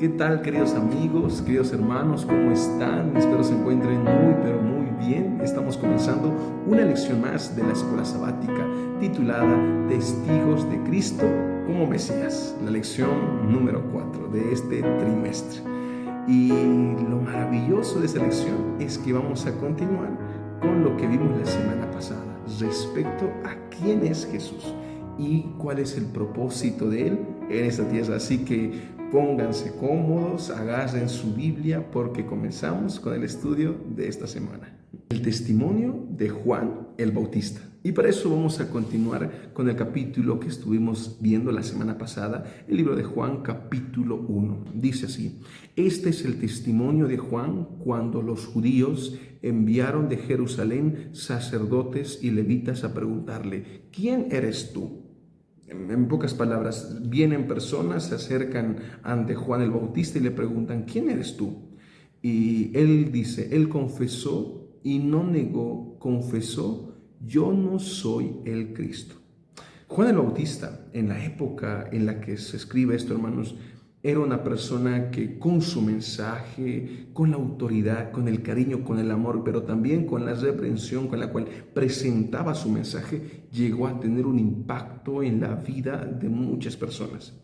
¿Qué tal, queridos amigos, queridos hermanos? ¿Cómo están? Espero se encuentren muy, pero muy bien. Estamos comenzando una lección más de la escuela sabática titulada Testigos de Cristo como Mesías, la lección número 4 de este trimestre. Y lo maravilloso de esta lección es que vamos a continuar con lo que vimos la semana pasada respecto a quién es Jesús y cuál es el propósito de Él en esta tierra. Así que pónganse cómodos, agarren su Biblia porque comenzamos con el estudio de esta semana. El testimonio de Juan el Bautista. Y para eso vamos a continuar con el capítulo que estuvimos viendo la semana pasada, el libro de Juan capítulo 1. Dice así: este es el testimonio de Juan cuando los judíos enviaron de Jerusalén sacerdotes y levitas a preguntarle: ¿quién eres tú? En pocas palabras, vienen personas, se acercan ante Juan el Bautista y le preguntan: ¿quién eres tú? Y él dice, él confesó y no negó, confesó: yo no soy el Cristo. Juan el Bautista, en la época en la que se escribe esto, hermanos, era una persona que con su mensaje, con la autoridad, con el cariño, con el amor, pero también con la reprensión con la cual presentaba su mensaje, llegó a tener un impacto en la vida de muchas personas.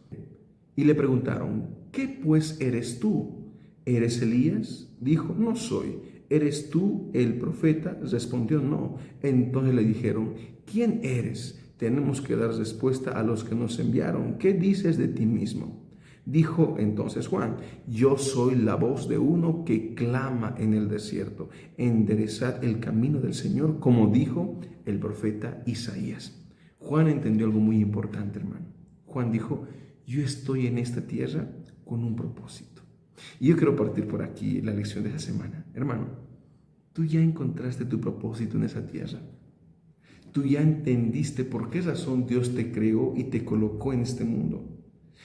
Y le preguntaron: ¿qué pues eres tú? ¿Eres Elías? Dijo: no soy. ¿Eres tú el profeta? Respondió: no. Entonces le dijeron: ¿quién eres? Tenemos que dar respuesta a los que nos enviaron. ¿Qué dices de ti mismo? Dijo entonces Juan: yo soy la voz de uno que clama en el desierto, enderezad el camino del Señor, como dijo el profeta Isaías. Juan entendió algo muy importante, hermano. Juan dijo: yo estoy en esta tierra con un propósito. Y yo quiero partir por aquí la lección de esta semana. Hermano, tú ya encontraste tu propósito en esa tierra. Tú ya entendiste por qué razón Dios te creó y te colocó en este mundo.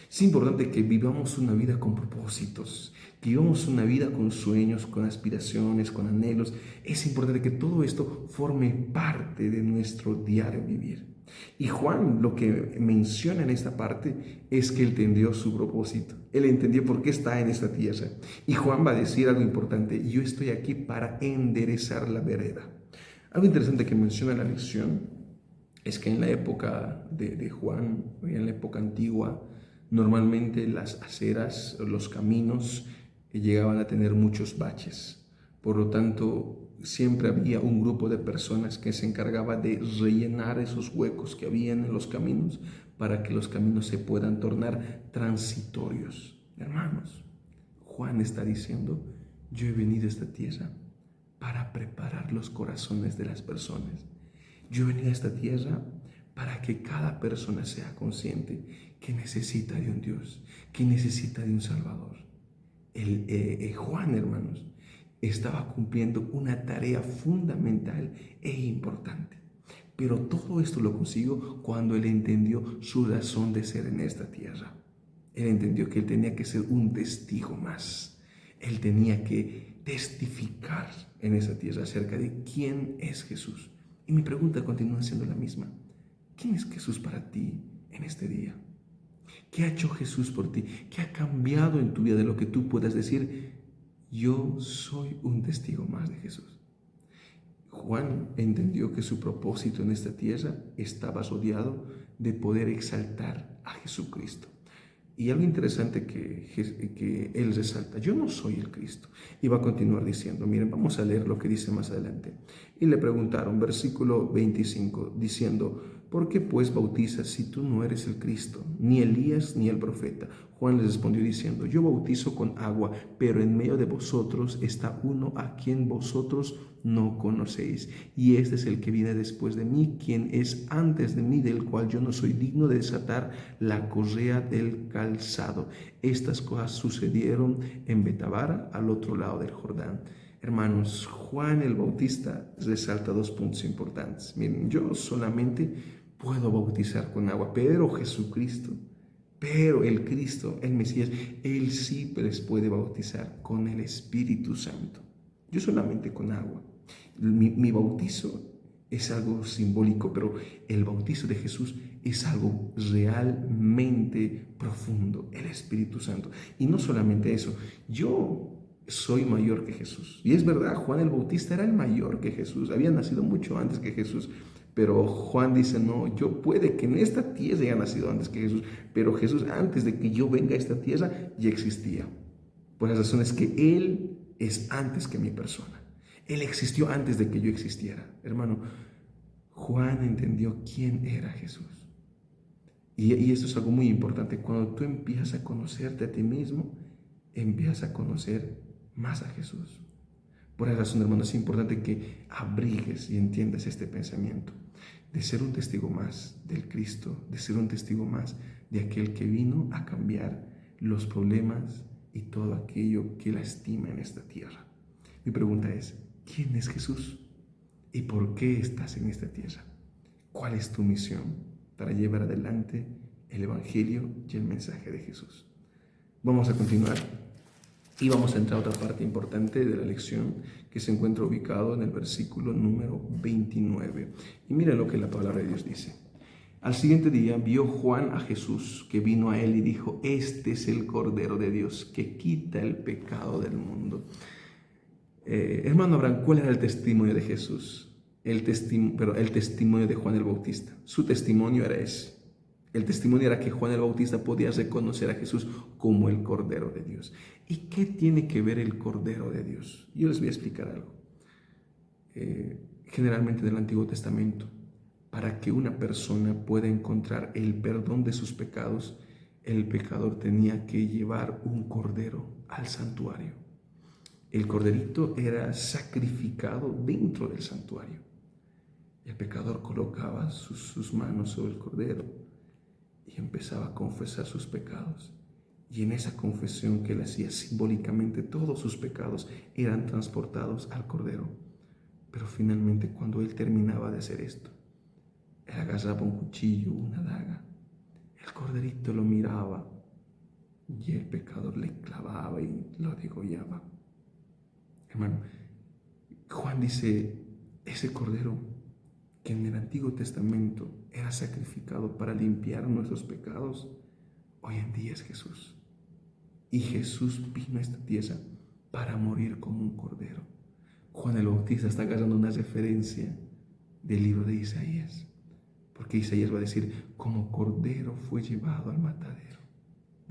Es importante que vivamos una vida con propósitos, que vivamos una vida con sueños, con aspiraciones, con anhelos. Es importante que todo esto forme parte de nuestro diario vivir. Y Juan lo que menciona en esta parte es que él entendió su propósito. Él entendió por qué está en esta tierra. Y Juan va a decir algo importante: yo estoy aquí para enderezar la vereda. Algo interesante que menciona la lección es que en la época de Juan, en la época antigua, normalmente las aceras, los caminos, llegaban a tener muchos baches. Por lo tanto, siempre había un grupo de personas que se encargaba de rellenar esos huecos que habían en los caminos para que los caminos se puedan tornar transitorios. Hermanos, Juan está diciendo: yo he venido a esta tierra para preparar los corazones de las personas. Yo he venido a esta tierra para que cada persona sea consciente que necesita de un Dios, que necesita de un Salvador. Juan, hermanos, estaba cumpliendo una tarea fundamental e importante. Pero todo esto lo consiguió cuando él entendió su razón de ser en esta tierra. Él entendió que él tenía que ser un testigo más. Él tenía que testificar en esa tierra acerca de quién es Jesús. Y mi pregunta continúa siendo la misma: ¿quién es Jesús para ti en este día? ¿Qué ha hecho Jesús por ti? ¿Qué ha cambiado en tu vida de lo que tú puedas decir: yo soy un testigo más de Jesús? Juan entendió que su propósito en esta tierra estaba rodeado de poder exaltar a Jesucristo. Y algo interesante que él resalta: yo no soy el Cristo. Y va a continuar diciendo, miren, vamos a leer lo que dice más adelante. Y le preguntaron, versículo 25, diciendo: ¿por qué pues bautizas si tú no eres el Cristo, ni Elías, ni el profeta? Juan les respondió diciendo: yo bautizo con agua, pero en medio de vosotros está uno a quien vosotros no conocéis, y este es el que viene después de mí, quien es antes de mí, del cual yo no soy digno de desatar la correa del calzado. Estas cosas sucedieron en Betabara, al otro lado del Jordán. Hermanos, Juan el Bautista resalta dos puntos importantes. Miren, yo solamente puedo bautizar con agua, pero Jesucristo, pero el Cristo, el Mesías, Él sí les puede bautizar con el Espíritu Santo. Yo solamente con agua. Mi bautizo es algo simbólico, pero el bautizo de Jesús es algo realmente profundo, el Espíritu Santo. Y no solamente eso, yo soy mayor que Jesús. Y es verdad, Juan el Bautista era el mayor que Jesús, había nacido mucho antes que Jesús. Pero Juan dice, no, yo puede que en esta tierra haya nacido antes que Jesús, pero Jesús antes de que yo venga a esta tierra ya existía. Por la razón es que Él es antes que mi persona. Él existió antes de que yo existiera. Hermano, Juan entendió quién era Jesús. Y esto es algo muy importante. Cuando tú empiezas a conocerte a ti mismo, empiezas a conocer más a Jesús. Por esa razón, hermano, es importante que abrigues y entiendas este pensamiento de ser un testigo más del Cristo, de ser un testigo más de aquel que vino a cambiar los problemas y todo aquello que lastima en esta tierra. Mi pregunta es, ¿quién es Jesús? ¿Y por qué estás en esta tierra? ¿Cuál es tu misión para llevar adelante el Evangelio y el mensaje de Jesús? Vamos a continuar y vamos a entrar a otra parte importante de la lección que se encuentra ubicado en el versículo número 29. Y miren lo que la palabra de Dios dice. Al siguiente día vio Juan a Jesús, que vino a él y dijo, este es el Cordero de Dios que quita el pecado del mundo. Hermano Abraham, ¿cuál era el testimonio de Jesús? El testimonio de Juan el Bautista. Su testimonio era ese. El testimonio era que Juan el Bautista podía reconocer a Jesús como el Cordero de Dios. ¿Y qué tiene que ver el Cordero de Dios? Yo les voy a explicar algo. Generalmente en el Antiguo Testamento, para que una persona pueda encontrar el perdón de sus pecados, el pecador tenía que llevar un cordero al santuario. El corderito era sacrificado dentro del santuario. El pecador colocaba sus manos sobre el cordero y empezaba a confesar sus pecados. Y en esa confesión que él hacía, simbólicamente todos sus pecados eran transportados al cordero. Pero finalmente, cuando él terminaba de hacer esto, él agarraba un cuchillo, una daga. El corderito lo miraba y el pecador le clavaba y lo degollaba. Hermano, Juan dice, ese cordero que en el Antiguo Testamento era sacrificado para limpiar nuestros pecados, hoy en día es Jesús. Y Jesús vino a esta tierra para morir como un cordero. Juan el Bautista está agarrando una referencia del libro de Isaías, porque Isaías va a decir, como cordero fue llevado al matadero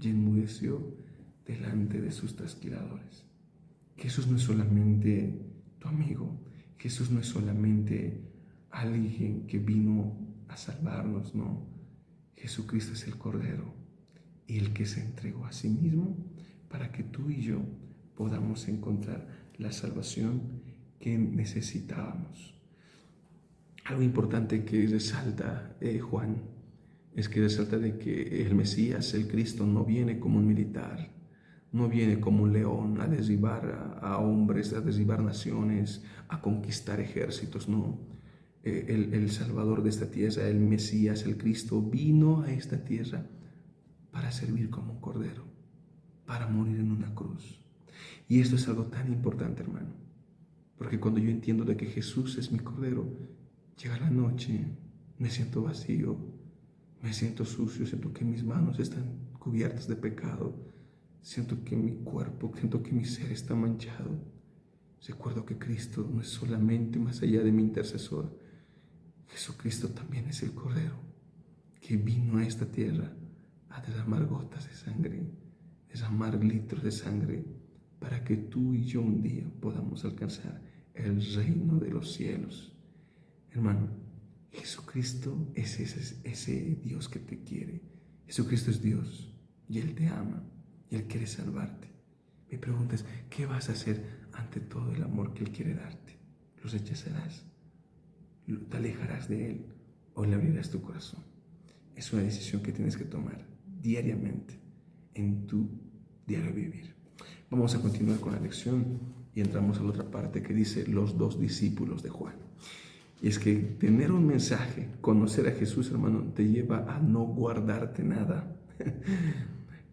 y enmudeció delante de sus trasquiladores. Jesús no es solamente tu amigo, Jesús no es solamente alguien que vino a salvarnos, no. Jesucristo es el Cordero y el que se entregó a sí mismo para que tú y yo podamos encontrar la salvación que necesitábamos. Algo importante que resalta Juan es que resalta de que el Mesías, el Cristo, no viene como un militar, no viene como un león a derribar a hombres, a derribar naciones, a conquistar ejércitos, no. El Salvador de esta tierra, el Mesías, el Cristo, vino a esta tierra para servir como un cordero, para morir en una cruz. Y esto es algo tan importante, hermano, porque cuando yo entiendo de que Jesús es mi cordero, llega la noche, me siento vacío, me siento sucio, siento que mis manos están cubiertas de pecado, siento que mi cuerpo, siento que mi ser está manchado. Recuerdo que Cristo no es solamente más allá de mi intercesor. Jesucristo también es el Cordero que vino a esta tierra a derramar gotas de sangre, derramar litros de sangre, para que tú y yo un día podamos alcanzar el reino de los cielos. Hermano, Jesucristo es ese Dios que te quiere. Jesucristo es Dios y Él te ama y Él quiere salvarte. Mi pregunta es, ¿qué vas a hacer ante todo el amor que Él quiere darte? ¿Lo rechazarás? ¿Te alejarás de Él o le abrirás tu corazón? Es una decisión que tienes que tomar diariamente en tu diario vivir. Vamos a continuar con la lección y entramos a la otra parte que dice los dos discípulos de Juan. Y es que tener un mensaje, conocer a Jesús, hermano, te lleva a no guardarte nada.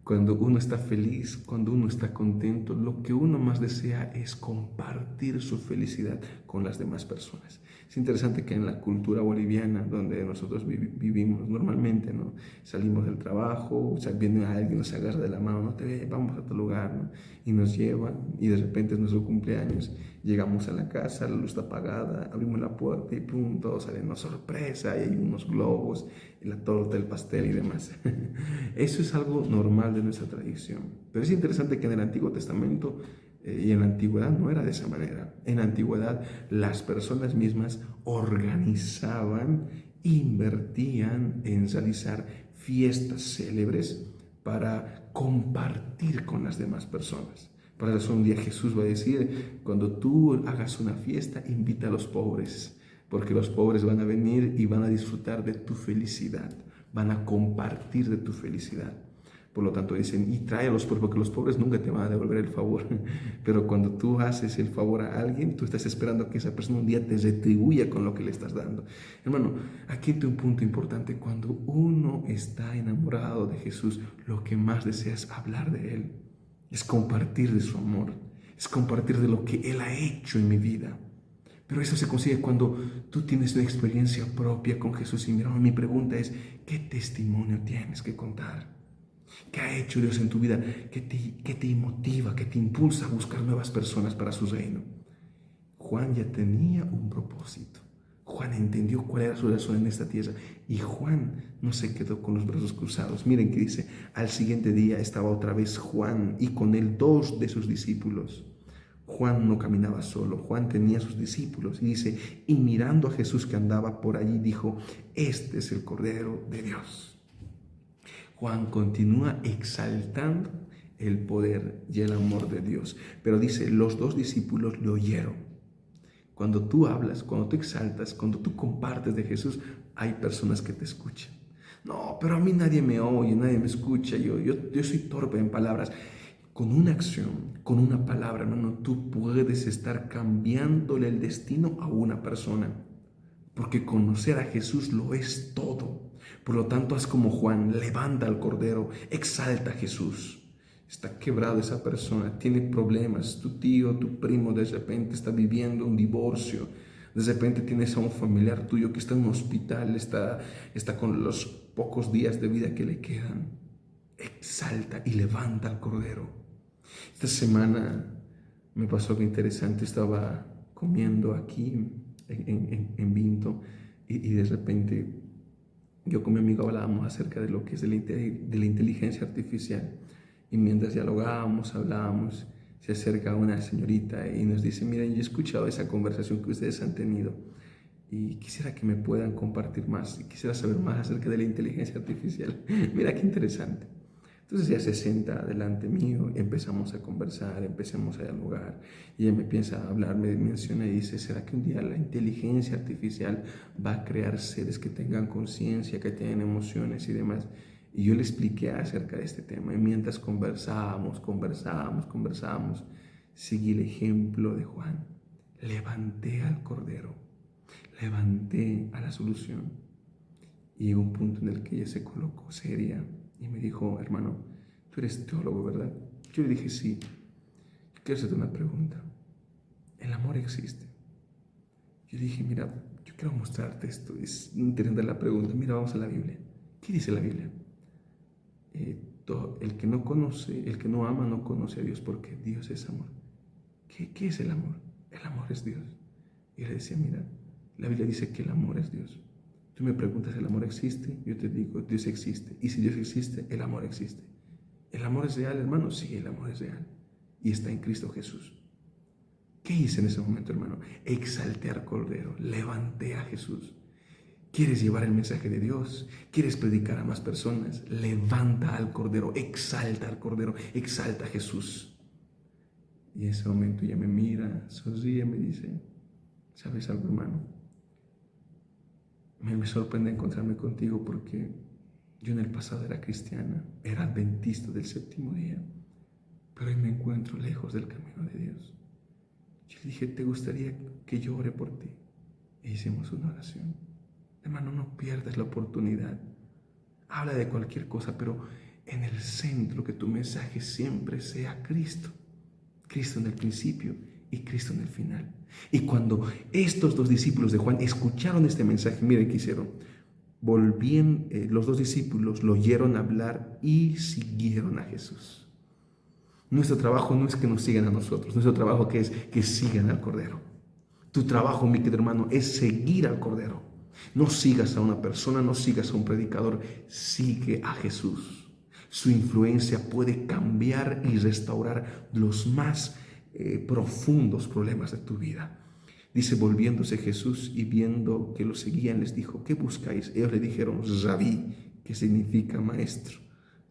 Cuando uno está feliz, cuando uno está contento, lo que uno más desea es compartir su felicidad con las demás personas. Es interesante que en la cultura boliviana, donde nosotros vivimos normalmente, ¿no? Salimos del trabajo, o sea, viene alguien, nos agarra de la mano, no te ve, vamos a tu lugar, ¿no? Y nos llevan, y de repente es nuestro cumpleaños, llegamos a la casa, la luz está apagada, abrimos la puerta y pum, todo sale, una sorpresa, y hay unos globos, y la torta, el pastel y demás. Eso es algo normal de nuestra tradición. Pero es interesante que en el Antiguo Testamento y en la antigüedad no era de esa manera. En la antigüedad las personas mismas organizaban, invertían en realizar fiestas célebres para compartir con las demás personas. Por eso un día Jesús va a decir, cuando tú hagas una fiesta, invita a los pobres, porque los pobres van a venir y van a disfrutar de tu felicidad, van a compartir de tu felicidad. Por lo tanto dicen, y trae a los pobres, porque los pobres nunca te van a devolver el favor. Pero cuando tú haces el favor a alguien, tú estás esperando que esa persona un día te retribuya con lo que le estás dando. Hermano, aquí hay un punto importante. Cuando uno está enamorado de Jesús, lo que más desea es hablar de Él. Es compartir de su amor. Es compartir de lo que Él ha hecho en mi vida. Pero eso se consigue cuando tú tienes una experiencia propia con Jesús. Y mira, mi pregunta es, ¿qué testimonio tienes que contar? ¿Qué ha hecho Dios en tu vida? ¿Qué te motiva, qué te impulsa a buscar nuevas personas para su reino? Juan ya tenía un propósito. Juan entendió cuál era su razón en esta tierra. Y Juan no se quedó con los brazos cruzados. Miren que dice, al siguiente día estaba otra vez Juan y con él 2 de sus discípulos. Juan no caminaba solo, Juan tenía sus discípulos. Y dice, y mirando a Jesús que andaba por allí, dijo, este es el Cordero de Dios. Juan continúa exaltando el poder y el amor de Dios. Pero dice, los 2 discípulos le oyeron. Cuando tú hablas, cuando tú exaltas, cuando tú compartes de Jesús, hay personas que te escuchan. No, pero a mí nadie me oye, nadie me escucha, yo soy torpe en palabras. Con una acción, con una palabra, hermano, tú puedes estar cambiándole el destino a una persona. Porque conocer a Jesús lo es todo. Por lo tanto, haz como Juan, levanta al Cordero, exalta a Jesús. Está quebrado esa persona, tiene problemas. Tu tío, tu primo de repente está viviendo un divorcio. De repente tienes a un familiar tuyo que está en un hospital, está con los pocos días de vida que le quedan. Exalta y levanta al Cordero. Esta semana me pasó algo interesante. Estaba comiendo aquí en Vinto y de repente yo con mi amigo hablábamos acerca de lo que es de la inteligencia artificial y mientras dialogábamos, hablábamos, se acerca una señorita y nos dice, miren, yo he escuchado esa conversación que ustedes han tenido y quisiera que me puedan compartir más y quisiera saber más acerca de la inteligencia artificial. Mira qué interesante. Entonces ella se sienta delante mío, empezamos a conversar, empezamos a dialogar y ella me empieza a hablar, me menciona y dice, ¿será que un día la inteligencia artificial va a crear seres que tengan conciencia, que tengan emociones y demás? Y yo le expliqué acerca de este tema y mientras conversábamos, seguí el ejemplo de Juan. Levanté al Cordero, levanté a la solución y llegó un punto en el que ella se colocó seria y me dijo, hermano, tú eres teólogo, ¿verdad? Yo le dije, sí. Yo quiero hacerte una pregunta. ¿El amor existe? Yo dije, mira, yo quiero mostrarte esto. Es interesante la pregunta. Mira, vamos a la Biblia. ¿Qué dice la Biblia? El que no conoce, el que no ama, no conoce a Dios porque Dios es amor. ¿Qué es el amor? El amor es Dios. Y le decía, mira, la Biblia dice que el amor es Dios. Tú me preguntas, ¿el amor existe? Yo te digo, Dios existe. Y si Dios existe, el amor existe. ¿El amor es real, hermano? Sí, el amor es real. Y está en Cristo Jesús. ¿Qué hice en ese momento, hermano? Exalté al Cordero, levanté a Jesús. ¿Quieres llevar el mensaje de Dios? ¿Quieres predicar a más personas? Levanta al Cordero, exalta al Cordero, exalta a Jesús. Y en ese momento ella me mira, sonríe, me dice, ¿sabes algo, hermano? Me sorprende encontrarme contigo porque yo en el pasado era cristiana, era adventista del 7º día, pero hoy me encuentro lejos del camino de Dios. Yo le dije, ¿te gustaría que yo ore por ti? E hicimos una oración. Hermano, no pierdas la oportunidad. Habla de cualquier cosa, pero en el centro, que tu mensaje siempre sea Cristo. Cristo en el principio y Cristo en el final. Y cuando estos dos discípulos de Juan escucharon este mensaje, miren qué hicieron. Los dos discípulos lo oyeron hablar y siguieron a Jesús. Nuestro trabajo no es que nos sigan a nosotros, nuestro trabajo es que sigan al Cordero. Tu trabajo, mi querido hermano, es seguir al Cordero. No sigas a una persona, no sigas a un predicador, sigue a Jesús. Su influencia puede cambiar y restaurar los más profundos problemas de tu vida. Dice, volviéndose Jesús y viendo que lo seguían, les dijo, ¿qué buscáis? Ellos le dijeron, Rabí, que significa maestro,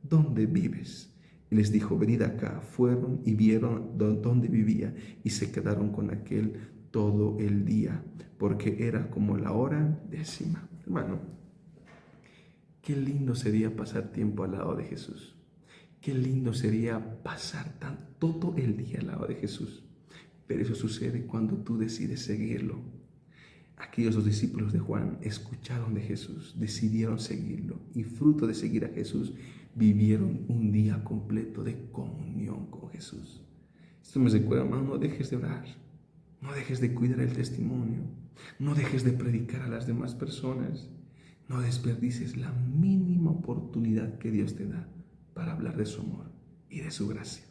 ¿dónde vives? Y les dijo, venid acá. Fueron y vieron dónde vivía y se quedaron con aquel todo el día, porque era como la hora 10. Hermano, qué lindo sería pasar tiempo al lado de Jesús. Qué lindo sería pasar todo el día al lado de Jesús. Pero eso sucede cuando tú decides seguirlo. Aquellos dos discípulos de Juan escucharon de Jesús, decidieron seguirlo y fruto de seguir a Jesús vivieron un día completo de comunión con Jesús. Esto me recuerda, hermano, no dejes de orar, no dejes de cuidar el testimonio, no dejes de predicar a las demás personas, no desperdicies la mínima oportunidad que Dios te da para hablar de su amor y de su gracia.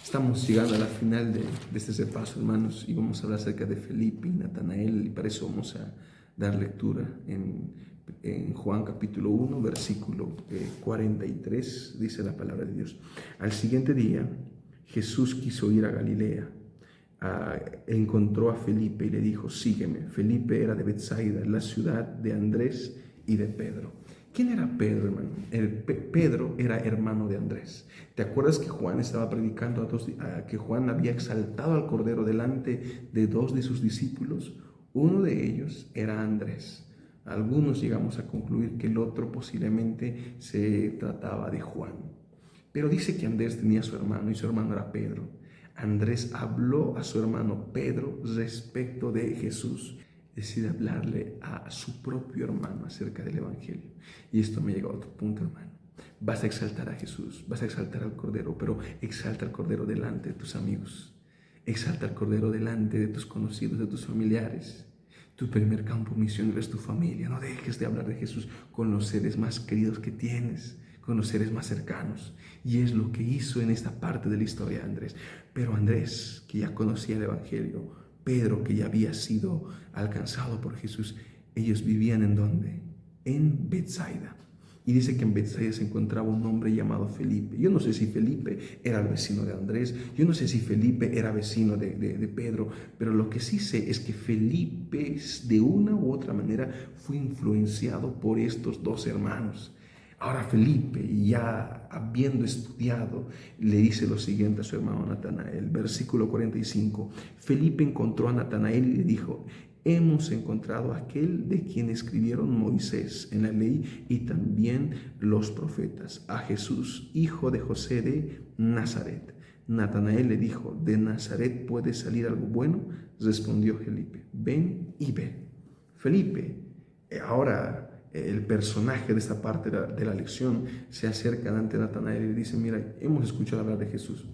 Estamos llegando a la final de este repaso, hermanos, y vamos a hablar acerca de Felipe y Natanael, y para eso vamos a dar lectura en Juan capítulo 1, versículo 43, dice la palabra de Dios. Al siguiente día, Jesús quiso ir a Galilea, encontró a Felipe y le dijo, sígueme. Felipe era de Betsaida, la ciudad de Andrés y de Pedro. ¿Quién era Pedro, hermano? Pedro era hermano de Andrés. ¿Te acuerdas que Juan estaba predicando que Juan había exaltado al Cordero delante de dos de sus discípulos? Uno de ellos era Andrés. Algunos llegamos a concluir que el otro posiblemente se trataba de Juan. Pero dice que Andrés tenía a su hermano y su hermano era Pedro. Andrés habló a su hermano Pedro respecto de Jesús. Decide hablarle a su propio hermano acerca del Evangelio. Y esto me llega a otro punto, hermano. Vas a exaltar a Jesús, vas a exaltar al Cordero, pero exalta al Cordero delante de tus amigos. Exalta al Cordero delante de tus conocidos, de tus familiares. Tu primer campo misionero es tu familia. No dejes de hablar de Jesús con los seres más queridos que tienes, con los seres más cercanos. Y es lo que hizo en esta parte de la historia de Andrés. Pero Andrés, que ya conocía el Evangelio, Pedro, que ya había sido alcanzado por Jesús, ellos vivían ¿en dónde? En Betsaida. Y dice que en Betsaida se encontraba un hombre llamado Felipe. Yo no sé si Felipe era el vecino de Andrés, yo no sé si Felipe era vecino de Pedro, pero lo que sí sé es que Felipe de una u otra manera fue influenciado por estos dos hermanos. Ahora Felipe, ya habiendo estudiado, le dice lo siguiente a su hermano Natanael, versículo 45. Felipe encontró a Natanael y le dijo, hemos encontrado a aquel de quien escribieron Moisés en la ley y también los profetas, a Jesús, hijo de José de Nazaret. Natanael le dijo, ¿de Nazaret puede salir algo bueno? Respondió Felipe, ven y ve. Felipe, ahora el personaje de esta parte de la lección, se acerca ante Natanael y le dice, mira, hemos escuchado hablar de Jesús,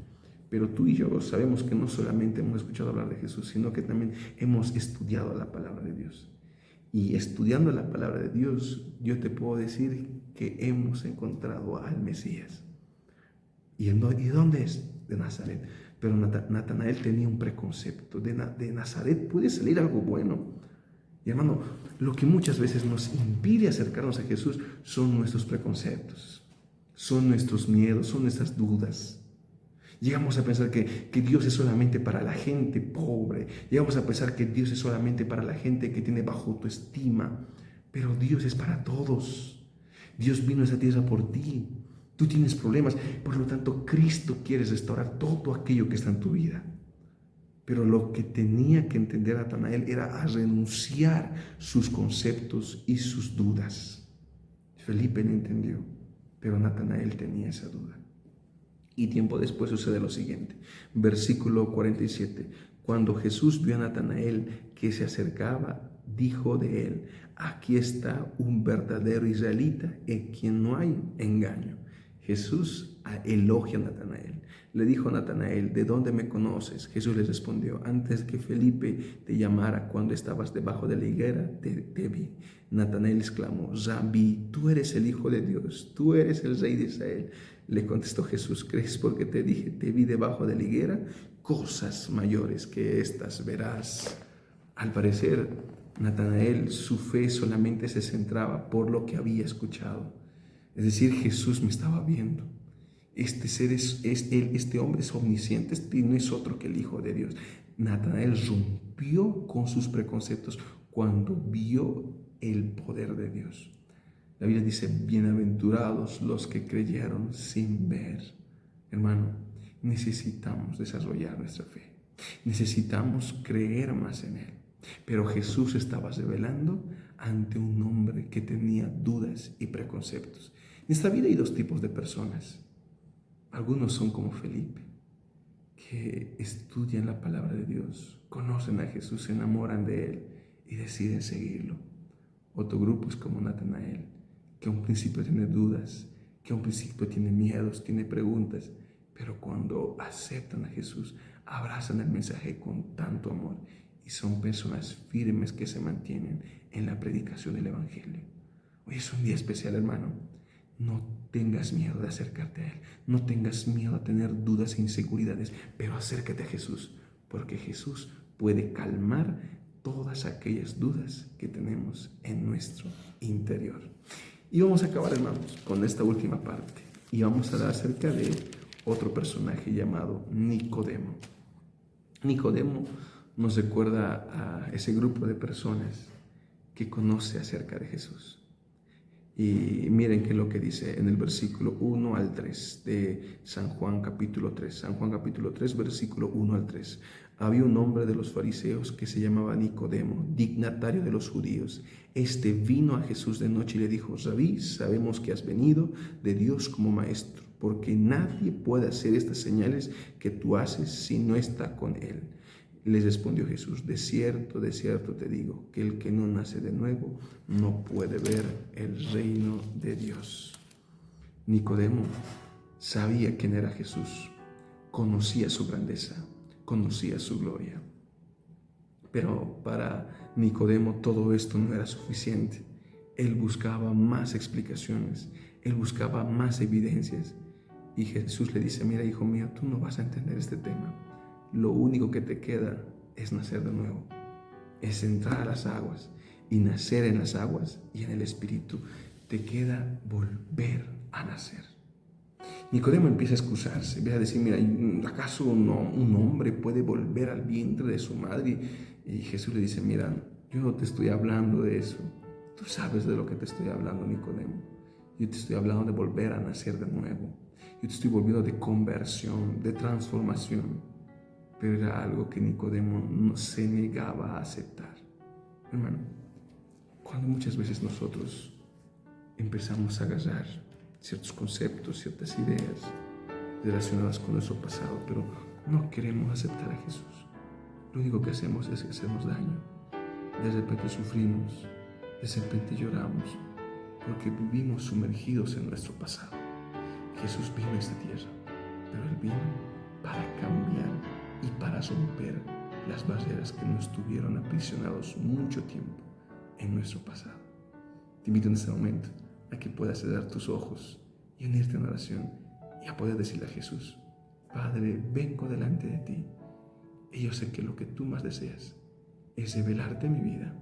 pero tú y yo sabemos que no solamente hemos escuchado hablar de Jesús, sino que también hemos estudiado la palabra de Dios. Y estudiando la palabra de Dios, yo te puedo decir que hemos encontrado al Mesías. ¿Y dónde es? De Nazaret. Pero Natanael tenía un preconcepto. De Nazaret puede salir algo bueno. Y hermano, lo que muchas veces nos impide acercarnos a Jesús son nuestros preconceptos, son nuestros miedos, son nuestras dudas. Llegamos a pensar que Dios es solamente para la gente pobre. Llegamos a pensar que Dios es solamente para la gente que tiene bajo autoestima. Pero Dios es para todos. Dios vino a esta tierra por ti. Tú tienes problemas. Por lo tanto, Cristo quiere restaurar todo aquello que está en tu vida. Pero lo que tenía que entender Natanael era a renunciar sus conceptos y sus dudas. Felipe no entendió, pero Natanael tenía esa duda. Y tiempo después sucede lo siguiente. Versículo 47. Cuando Jesús vio a Natanael que se acercaba, dijo de él, aquí está un verdadero israelita en quien no hay engaño. Jesús elogia a Natanael. Le dijo a Natanael, ¿de dónde me conoces? Jesús le respondió, antes que Felipe te llamara cuando estabas debajo de la higuera, te vi. Natanael exclamó, Rabí, tú eres el Hijo de Dios, tú eres el Rey de Israel. Le contestó Jesús, ¿crees porque te dije, te vi debajo de la higuera? Cosas mayores que estas verás. Al parecer, Natanael, su fe solamente se centraba por lo que había escuchado. Es decir, Jesús me estaba viendo. Este hombre es omnisciente, no es otro que el Hijo de Dios. Natanael rompió con sus preconceptos cuando vio el poder de Dios. La Biblia dice, bienaventurados los que creyeron sin ver. Hermano, necesitamos desarrollar nuestra fe. Necesitamos creer más en Él. Pero Jesús estaba revelando ante un hombre que tenía dudas y preconceptos. En esta vida hay dos tipos de personas. Algunos son como Felipe, que estudian la palabra de Dios, conocen a Jesús, se enamoran de Él y deciden seguirlo. Otro grupo es como Natanael, que a un principio tiene dudas, que a un principio tiene miedos, tiene preguntas, pero cuando aceptan a Jesús, abrazan el mensaje con tanto amor y son personas firmes que se mantienen en la predicación del Evangelio. Hoy es un día especial, hermano. No tengas miedo de acercarte a Él. No tengas miedo a tener dudas e inseguridades, pero acércate a Jesús, porque Jesús puede calmar todas aquellas dudas que tenemos en nuestro interior. Y vamos a acabar, hermanos, con esta última parte. Y vamos a hablar acerca de otro personaje llamado Nicodemo. Nicodemo nos recuerda a ese grupo de personas que conoce acerca de Jesús. Y miren qué es lo que dice en el versículo 1 al 3 de San Juan capítulo 3. San Juan capítulo 3, versículo 1 al 3. Había un hombre de los fariseos que se llamaba Nicodemo, dignatario de los judíos. Este vino a Jesús de noche y le dijo, Rabí, sabemos que has venido de Dios como maestro, porque nadie puede hacer estas señales que tú haces si no está con Él. Les respondió Jesús, de cierto te digo, que el que no nace de nuevo no puede ver el reino de Dios. Nicodemo sabía quién era Jesús, conocía su grandeza, conocía su gloria. Pero para Nicodemo todo esto no era suficiente. Él buscaba más explicaciones, él buscaba más evidencias. Y Jesús le dice, mira, hijo mío, tú no vas a entender este tema. Lo único que te queda es nacer de nuevo, es entrar a las aguas y nacer en las aguas y en el Espíritu. Te queda volver a nacer. Nicodemo empieza a excusarse, empieza a decir, mira, ¿acaso un hombre puede volver al vientre de su madre? Y Jesús le dice, mira, yo no te estoy hablando de eso. Tú sabes de lo que te estoy hablando, Nicodemo. Yo te estoy hablando de volver a nacer de nuevo. Yo te estoy volviendo de conversión, de transformación. Pero era algo que Nicodemo no se negaba a aceptar. Hermano, cuando muchas veces nosotros empezamos a agarrar ciertos conceptos, ciertas ideas relacionadas con nuestro pasado, pero no queremos aceptar a Jesús, lo único que hacemos es hacernos daño. De repente sufrimos, de repente lloramos, porque vivimos sumergidos en nuestro pasado. Jesús vino a esta tierra, pero Él vino para cambiar y para romper las barreras que nos tuvieron aprisionados mucho tiempo en nuestro pasado. Te invito en este momento a que puedas cerrar tus ojos y unirte en oración y a poder decirle a Jesús, Padre, vengo delante de ti y yo sé que lo que tú más deseas es revelarte mi vida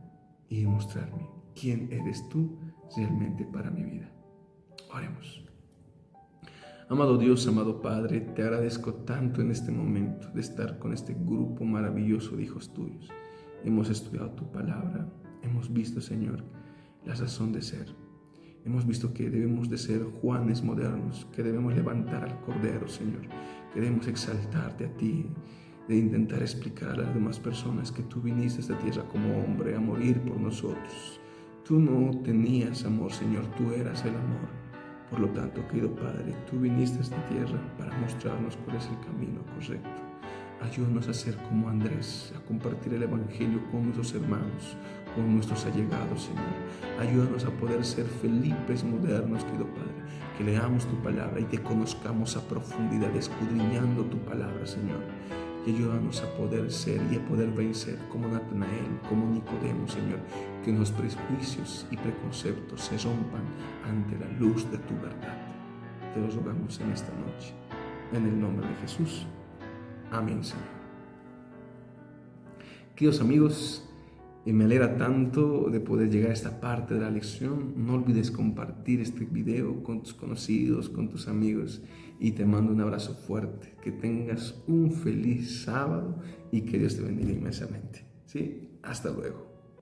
y demostrarme quién eres tú realmente para mi vida. Oremos. Amado Dios, amado Padre, te agradezco tanto en este momento de estar con este grupo maravilloso de hijos tuyos. Hemos estudiado tu palabra, hemos visto, Señor, la razón de ser. Hemos visto que debemos de ser Juanes modernos, que debemos levantar al Cordero, Señor. Queremos exaltarte a ti, de intentar explicar a las demás personas que tú viniste a esta tierra como hombre a morir por nosotros. Tú no tenías amor, Señor, tú eras el amor. Por lo tanto, querido Padre, tú viniste a esta tierra para mostrarnos cuál es el camino correcto. Ayúdanos a ser como Andrés, a compartir el Evangelio con nuestros hermanos, con nuestros allegados, Señor. Ayúdanos a poder ser Felipes modernos, querido Padre, que leamos tu palabra y te conozcamos a profundidad, escudriñando tu palabra, Señor. Y ayúdanos a poder ser y a poder vencer como Natanael, como Nicodemo, Señor, que los prejuicios y preconceptos se rompan ante la luz de tu verdad. Te lo rogamos en esta noche, en el nombre de Jesús. Amén, Señor. Queridos amigos, me alegra tanto de poder llegar a esta parte de la lección. No olvides compartir este video con tus conocidos, con tus amigos, y te mando un abrazo fuerte. Que tengas un feliz sábado y que Dios te bendiga inmensamente. ¿Sí? Hasta luego.